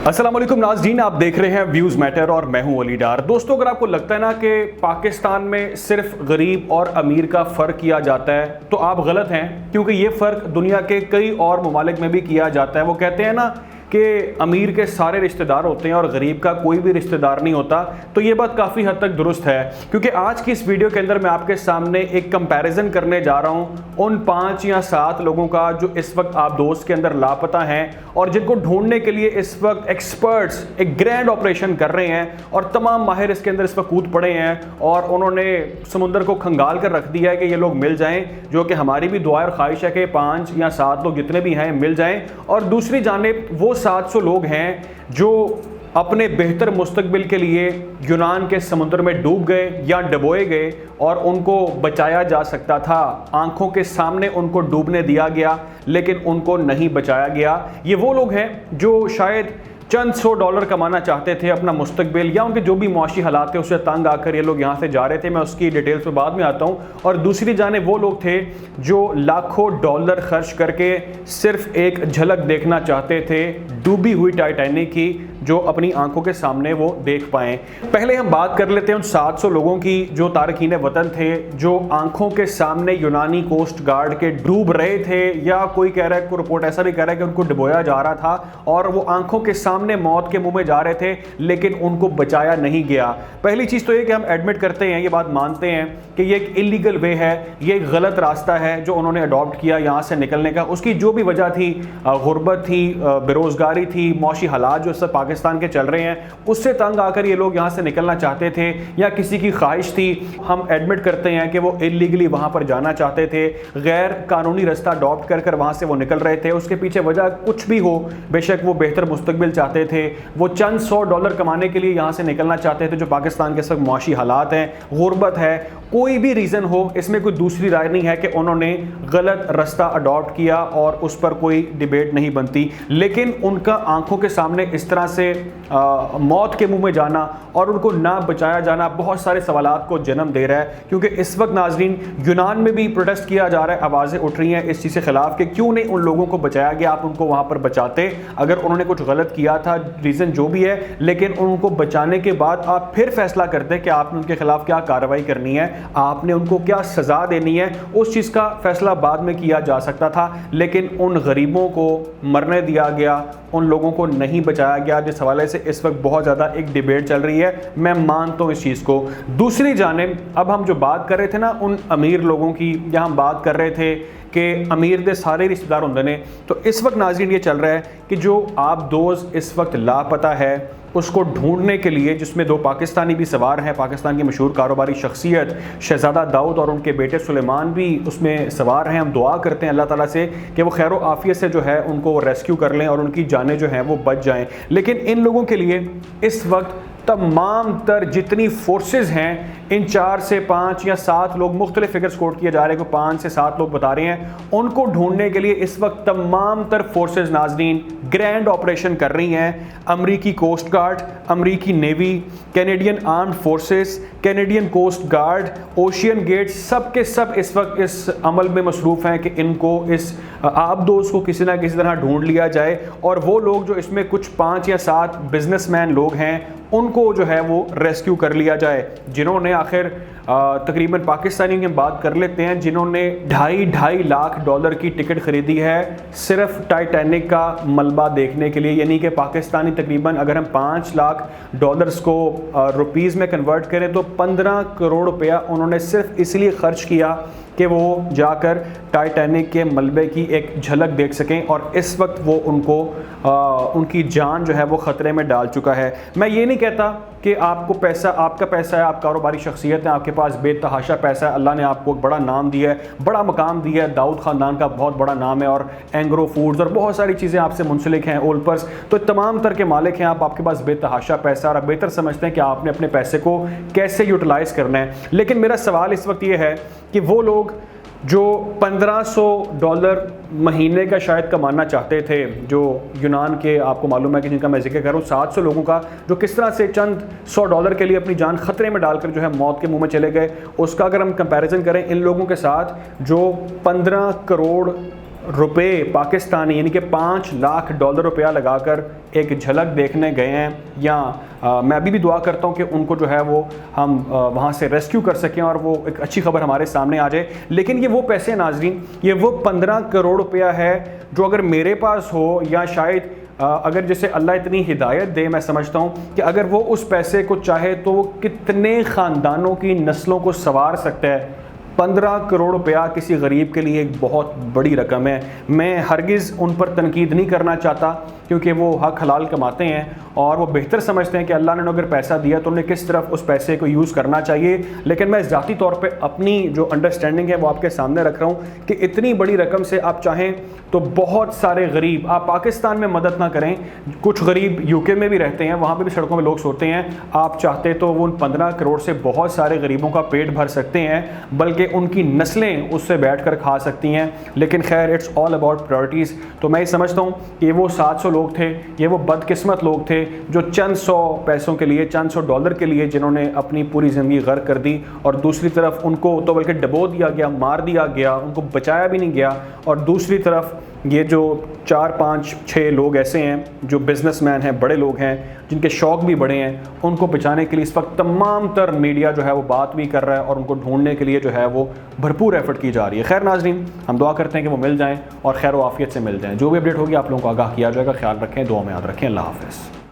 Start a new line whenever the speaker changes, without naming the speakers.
अस्सलाम वालेकुम नाज़रीन, आप देख रहे हैं व्यूज़ मैटर और मैं हूं अली डार। दोस्तों, अगर आपको लगता है ना कि पाकिस्तान में सिर्फ गरीब और अमीर का फ़र्क किया जाता है तो आप गलत हैं, क्योंकि ये फ़र्क दुनिया के कई और ममालिक में भी किया जाता है। वो कहते हैं ना कि अमीर के सारे रिश्तेदार होते हैं और गरीब का कोई भी रिश्तेदार नहीं होता। तो ये बात काफ़ी हद तक दुरुस्त है, क्योंकि आज की इस वीडियो के अंदर मैं आपके सामने एक कंपैरिजन करने जा रहा हूँ उन 5 या 7 लोगों का जो इस वक्त आप दोस्त के अंदर लापता हैं और जिनको ढूंढने के लिए इस वक्त एक्सपर्ट्स एक ग्रैंड ऑपरेशन कर रहे हैं और तमाम माहिर इसके अंदर इस वक्त कूद पड़े हैं और उन्होंने समुंदर को खंगाल कर रख दिया है कि ये लोग मिल जाएं, जो कि हमारी भी दुआ और ख्वाहिश है कि 5 या 7 लोग जितने भी हैं मिल जाएं। और दूसरी जानिब वो 700 लोग हैं जो अपने बेहतर मुस्तकबिल के लिए यूनान के समुद्र में डूब गए या डुबोए गए और उनको बचाया जा सकता था। आंखों के सामने उनको डूबने दिया गया लेकिन उनको नहीं बचाया गया। ये वो लोग हैं जो शायद चंद $100 कमाना चाहते थे अपना मुस्तकबिल, या उनके जो भी मुआशी हालात थे उससे तंग आकर ये लोग यहाँ से जा रहे थे। मैं उसकी डिटेल्स पे बाद में आता हूँ। और दूसरी जानिब वो लोग थे जो लाखों डॉलर खर्च करके सिर्फ एक झलक देखना चाहते थे डूबी हुई टाइटैनिक की, जो अपनी आंखों के सामने वो देख पाएँ। पहले हम बात कर लेते हैं उन 700 लोगों की जो तारकीन वतन थे, जो आंखों के सामने यूनानी कोस्ट गार्ड के डूब रहे थे, या कोई कह रहा है, कोई रिपोर्ट ऐसा भी कह रहा है कि उनको डुबोया जा रहा था और वो आंखों के सामने मौत के मुंह में जा रहे थे लेकिन उनको बचाया नहीं गया। पहली चीज़ तो ये कि हम एडमिट करते हैं, ये बात मानते हैं कि ये एक इलीगल वे है, ये एक गलत रास्ता है जो उन्होंने अडॉप्ट किया यहाँ से निकलने का। उसकी जो भी वजह थी, गुर्बत थी, बेरोज़गारी थी, मौशी हालात जो सब पाकिस्तान के चल रहे हैं, उससे तंग आकर ये लोग यहाँ से निकलना चाहते थे, या किसी की ख्वाहिश थी। हम एडमिट करते हैं कि वो इलीगली वहाँ पर जाना चाहते थे, गैर कानूनी रास्ता अडॉप्ट कर वहाँ से वो निकल रहे थे। उसके पीछे वजह कुछ भी हो, बेशक वो बेहतर मुस्तकबिल चाहते थे, वो चंद $100 कमाने के लिए यहाँ से निकलना चाहते थे, जो पाकिस्तान के सब मुआशी हालात हैं, गुर्बत है, कोई भी रीज़न हो, इसमें कोई दूसरी राय नहीं है कि उन्होंने गलत रास्ता अडॉप्ट किया और उस पर कोई डिबेट नहीं बनती। लेकिन उनका आंखों के सामने इस तरह से मौत के मुंह में जाना और उनको ना बचाया जाना बहुत सारे सवालात को जन्म दे रहा है, क्योंकि इस वक्त नाजरीन यूनान में भी प्रोटेस्ट किया जा रहा है, आवाज़ें उठ रही हैं इस चीज़ के खिलाफ कि क्यों नहीं उन लोगों को बचाया गया। आप उनको वहाँ पर बचाते, अगर उन्होंने कुछ गलत किया था, रीज़न जो भी है, लेकिन उनको बचाने के बाद आप फिर फैसला करते कि आपने उनके खिलाफ क्या कार्रवाई करनी है, आपने उनको क्या सज़ा देनी है, उस चीज़ का फैसला बाद में किया जा सकता था। लेकिन उन गरीबों को मरने दिया गया, उन लोगों को नहीं बचाया गया, जिस हवाले से इस वक्त बहुत ज़्यादा एक डिबेट चल रही है। मैं मानता हूँ इस चीज़ को। दूसरी जानिब अब हम जो बात कर रहे थे ना उन अमीर लोगों की, या हम बात कर रहे थे कि अमीर दे सारे रिश्तेदार होंगे ने, तो इस वक्त नाज़रीन ये चल रहा है कि जो आप दोस्त इस वक्त लापता है उसको ढूंढने के लिए, जिसमें 2 पाकिस्तानी भी सवार हैं, पाकिस्तान की मशहूर कारोबारी शख्सियत शहजादा दाऊद और उनके बेटे सुलेमान भी उसमें सवार हैं। हम दुआ करते हैं अल्लाह ताला से कि वो खैर आफियत से जो है उनको रेस्क्यू कर लें और उनकी जानें जो हैं वो बच जाएं। लेकिन इन लोगों के लिए इस वक्त तमाम तर जितनी फोर्सेस हैं, इन 4 से 5 या 7 लोग, मुख्तलिफ फिगर्स कोट किए जा रहे हैं, 5 से 7 लोग बता रहे हैं, उनको ढूंढने के लिए इस वक्त तमाम तर फोर्सेस नाजरीन ग्रैंड ऑपरेशन कर रही हैं। अमरीकी कोस्ट गार्ड, अमरीकी navy, Canadian armed forces, Canadian coast guard, OceanGate, सब के सब इस वक्त इस अमल में मसरूफ़ हैं कि इनको इस आबदोज़ को किसी ना किसी तरह ढूंढ लिया जाए। और वो लोग जो इसमें कुछ 5 या 7 बिजनेसमैन लोग हैं, उनको जो है वो रेस्क्यू कर लिया जाए, जिन्होंने आखिर तकरीबन पाकिस्तानी की बात कर लेते हैं, जिन्होंने $2.5 लाख की टिकट खरीदी है सिर्फ टाइटैनिक का मलबा देखने के लिए। यानी कि पाकिस्तानी तकरीबन अगर हम $5 लाख को रुपीज़ में कन्वर्ट करें तो 15 करोड़ रुपया उन्होंने सिर्फ इसलिए ख़र्च किया कि वो जाकर टाइटैनिक के मलबे की एक झलक देख सकें। और इस वक्त वो उनको उनकी जान जो है वो ख़तरे में डाल चुका है। मैं ये नहीं कहता कि आपको पैसा, आपका पैसा है, आप कारोबारी शख्सियत हैं, आपके पास बेतहाशा पैसा है, अल्लाह ने आपको बड़ा नाम दिया है, बड़ा मकाम दिया है, दाऊद ख़ानदान का बहुत बड़ा नाम है, और एंग्रो फूड्स और बहुत सारी चीज़ें आपसे मुंसलिक हैं, ओल्पर्स, तो तमाम तरह के मालिक हैं आप, आपके पास बेतहाशा पैसा और आप बेहतर समझते हैं कि आपने अपने पैसे को कैसे यूटिलाइज़ करना है। लेकिन मेरा सवाल इस वक्त ये है कि वो लोग जो $1500 महीने का शायद कमाना चाहते थे, जो यूनान के, आपको मालूम है कि जिनका मैं जिक्र कर रहा हूँ, 700 लोगों का, जो किस तरह से चंद $100 के लिए अपनी जान ख़तरे में डालकर जो है मौत के मुंह में चले गए, उसका अगर हम कंपैरिजन करें इन लोगों के साथ जो 15 करोड़ रुपए पाकिस्तानी यानी कि 5 लाख डॉलर रुपया लगा कर एक झलक देखने गए हैं, या मैं अभी भी दुआ करता हूं कि उनको जो है वो हम वहां से रेस्क्यू कर सकें और वो एक अच्छी खबर हमारे सामने आ जाए। लेकिन ये वो पैसे नाज़रीन, ये वो 15 करोड़ रुपया है जो अगर मेरे पास हो, या शायद अगर जैसे अल्लाह इतनी हिदायत दे, मैं समझता हूँ कि अगर वो उस पैसे को चाहे तो वो कितने ख़ानदानों की नस्लों को संवार सकता है। 15 करोड़ रुपया किसी गरीब के लिए एक बहुत बड़ी रकम है। मैं हरगिज़ उन पर तनकीद नहीं करना चाहता, क्योंकि वो हक हलाल कमाते हैं और वो बेहतर समझते हैं कि अल्लाह ने अगर पैसा दिया तो उन्हें किस तरफ उस पैसे को यूज़ करना चाहिए। लेकिन मैं ज़ाती तौर पे अपनी जो अंडरस्टैंडिंग है वो आपके सामने रख रहा हूँ कि इतनी बड़ी रकम से आप चाहें तो बहुत सारे गरीब, आप पाकिस्तान में मदद ना करें, कुछ गरीब यूके में भी रहते हैं, वहाँ पे भी सड़कों में लोग सोते हैं, आप चाहते तो वो उन 15 करोड़ से बहुत सारे गरीबों का पेट भर सकते हैं, बल्कि उनकी नस्लें उससे बैठ कर खा सकती हैं। लेकिन खैर, इट्स ऑल अबाउट प्रायोरिटीज़। तो मैं ये समझता हूँ कि वो 700 लोग थे, ये वो बदकिस्मत लोग थे जो चंद 100 पैसों के लिए, चंद 100 डॉलर के लिए जिन्होंने अपनी पूरी ज़िंदगी गर्क कर दी, और दूसरी तरफ उनको तो बल्कि डबो दिया गया, मार दिया गया, उनको बचाया भी नहीं गया। और दूसरी तरफ ये जो 4, 5, 6 लोग ऐसे हैं जो बिजनेसमैन हैं, बड़े लोग हैं, जिनके शौक़ भी बड़े हैं, उनको बचाने के लिए इस वक्त तमाम तर मीडिया जो है वो बात भी कर रहा है और उनको ढूंढने के लिए जो है वो भरपूर एफर्ट की जा रही है। खैर नाज़रीन, हम दुआ करते हैं कि वो मिल जाएं और खैर व आफियत से मिल जाएं। जो भी अपडेट होगी आप लोगों को आगाह किया जाएगा। ख्याल रखें, दुआ में याद रखें। अल्लाह हाफ़िज़।